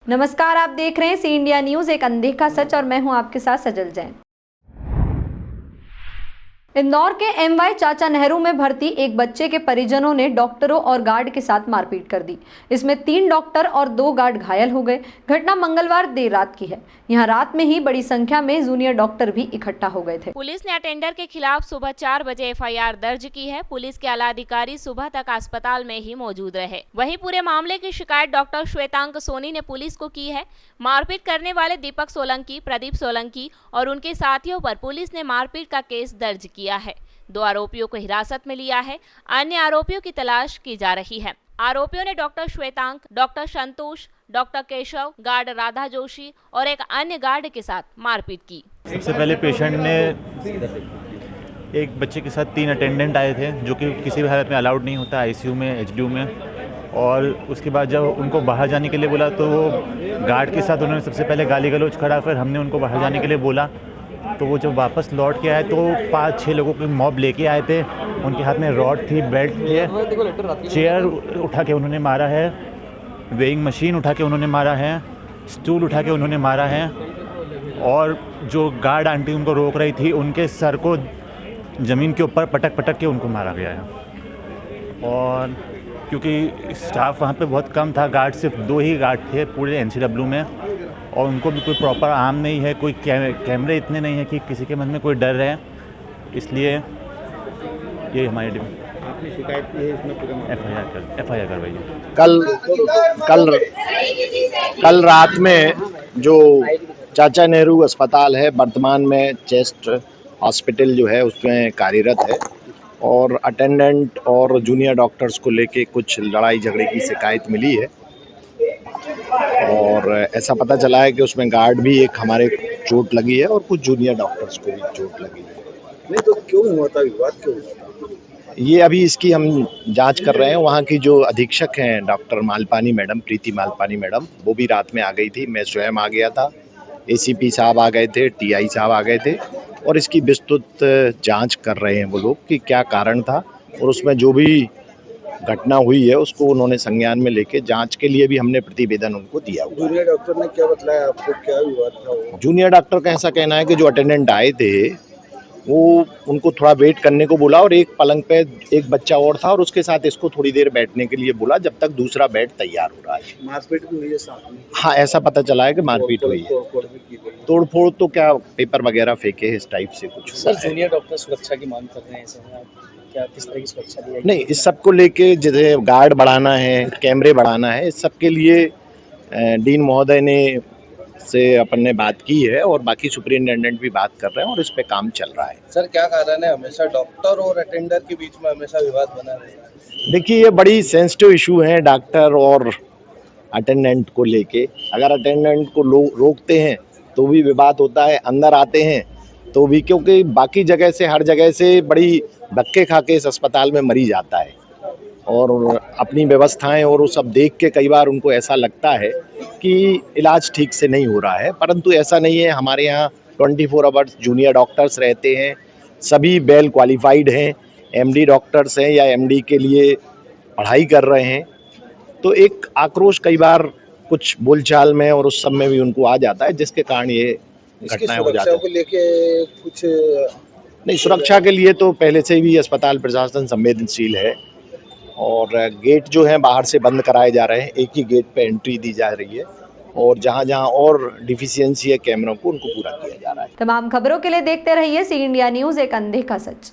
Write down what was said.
नमस्कार, आप देख रहे हैं सी इंडिया न्यूज, एक अनदेखा सच, और मैं हूं आपके साथ सजल जैन। इंदौर के एमवाई चाचा नेहरू में भर्ती एक बच्चे के परिजनों ने डॉक्टरों और गार्ड के साथ मारपीट कर दी। इसमें 3 डॉक्टर और 2 गार्ड घायल हो गए। घटना मंगलवार देर रात की है। यहां रात में ही बड़ी संख्या में जूनियर डॉक्टर भी इकट्ठा हो गए थे। पुलिस ने अटेंडर के खिलाफ सुबह 4 बजे एफआईआर दर्ज की है। पुलिस के आला अधिकारी सुबह तक अस्पताल में ही मौजूद रहे। वहीं पूरे मामले की शिकायत डॉक्टर श्वेतांक सोनी ने पुलिस को की है। मारपीट करने वाले दीपक सोलंकी, प्रदीप सोलंकी और उनके साथियों पर पुलिस ने मारपीट का केस दर्ज किया है। 2 आरोपियों को हिरासत में लिया है। अन्य आरोपियों की तलाश की जा रही है। आरोपियों ने डॉक्टर श्वेतांक, डॉक्टर संतोष, डॉक्टर केशव, गार्ड राधा जोशी और एक अन्य गार्ड के साथ मारपीट की। सबसे पहले पेशेंट ने एक बच्चे के साथ 3 अटेंडेंट आए थे, जो कि किसी भी हालत में अलाउड नहीं होता आईसीयू में, एचडीयू में। और उसके बाद जब उनको बाहर जाने के लिए बोला तो वो गार्ड के साथ उन्होंने सबसे पहले गाली गलौज करा। फिर हमने उनको बाहर जाने के लिए बोला तो वो जब वापस लौट के आए तो 5-6 लोगों के मॉब लेके आए थे। उनके हाथ में रॉड थी, बेल्ट थी, चेयर उठा के उन्होंने मारा है, वेइंग मशीन उठा के उन्होंने मारा है, स्टूल उठा के उन्होंने मारा है। और जो गार्ड आंटी उनको रोक रही थी, उनके सर को ज़मीन के ऊपर पटक पटक के उनको मारा गया है। और क्योंकि स्टाफ वहाँ पे बहुत कम था, गार्ड सिर्फ 2 ही गार्ड थे पूरे एनसीडब्ल्यू में, और उनको भी कोई प्रॉपर आर्म नहीं है, कोई कैमरे इतने नहीं है कि किसी के मन में कोई डर है। इसलिए ये हमारी आपने शिकायत की है, इसमें पूरा एफआईआर करवाई। कल रात में जो चाचा नेहरू अस्पताल है, वर्तमान में चेस्ट हॉस्पिटल जो है उसमें कार्यरत है, और अटेंडेंट और जूनियर डॉक्टर्स को लेके कुछ लड़ाई झगड़े की शिकायत मिली है। और ऐसा पता चला है कि उसमें गार्ड भी एक हमारे चोट लगी है और कुछ जूनियर डॉक्टर्स को भी चोट लगी है। नहीं तो क्यों हुआ था विवाद, क्यों हुआ था? ये अभी इसकी हम जांच कर रहे हैं। वहाँ की जो अधीक्षक हैं डॉक्टर मालपानी मैडम, प्रीति मालपानी मैडम, वो भी रात में आ गई थी। मैं स्वयं आ गया था, एसीपी साहब आ गए थे, टीआई साहब आ गए थे, और इसकी विस्तृत जांच कर रहे हैं वो लोग कि क्या कारण था। और उसमें जो भी घटना हुई है उसको उन्होंने संज्ञान में लेके जांच के लिए भी हमने प्रतिवेदन उनको दिया हुआ। जूनियर डॉक्टर ने क्या बतलाया आपको, क्या विवाद था? जूनियर डॉक्टर का ऐसा कहना है कि जो अटेंडेंट आए थे वो उनको थोड़ा वेट करने को बोला, और एक पलंग पे एक बच्चा और था और उसके साथ इसको थोड़ी देर बैठने के लिए बोला जब तक दूसरा बेड तैयार हो रहा है। मारपीट भी हुई है साथ में? हाँ, ऐसा पता चला है कि मारपीट हुई है। तोड़फोड़ तो क्या, पेपर वगैरह फेंके इस टाइप से कुछ। सर, जूनियर डॉक्टर सुरक्षा की मांग कर रहे हैं सर, क्या किस तरह की सुरक्षा दी जाएगी? नहीं, इस सब को लेके जैसे गार्ड बढ़ाना है, कैमरे बढ़ाना है, इस सब के लिए डीन महोदय ने से अपन ने बात की है, और बाकी सुपरिटेंडेंट भी बात कर रहे हैं और इस पे काम चल रहा है। सर, क्या कारण है हमेशा डॉक्टर और अटेंडर के बीच में हमेशा विवाद बना रहता है? देखिए, ये बड़ी सेंसिटिव इशू है डॉक्टर और अटेंडेंट को लेके। अगर अटेंडेंट को रोकते हैं तो भी विवाद होता है, अंदर आते हैं तो भी, क्योंकि बाकी जगह से, हर जगह से बड़ी धक्के खा के इस अस्पताल में मरीज आता है, और अपनी व्यवस्थाएं और वो सब देख के कई बार उनको ऐसा लगता है कि इलाज ठीक से नहीं हो रहा है, परंतु ऐसा नहीं है। हमारे यहाँ 24 आवर्स जूनियर डॉक्टर्स रहते हैं, सभी वेल क्वालिफाइड हैं, एमडी डॉक्टर्स हैं या एमडी के लिए पढ़ाई कर रहे हैं। तो एक आक्रोश कई बार कुछ बोलचाल में और उस सब में भी उनको आ जाता है, जिसके कारण ये घटनाएं हो जाती हैं। लेके कुछ नहीं, सुरक्षा के लिए तो पहले से ही अस्पताल प्रशासन संवेदनशील है, और गेट जो है बाहर से बंद कराए जा रहे हैं, एक ही गेट पे एंट्री दी जा रही है, और जहां जहां और डिफिशियंसी है कैमरों को, उनको पूरा किया जा रहा है। तमाम खबरों के लिए देखते रहिए सी इंडिया न्यूज, एक अनदेखा सच।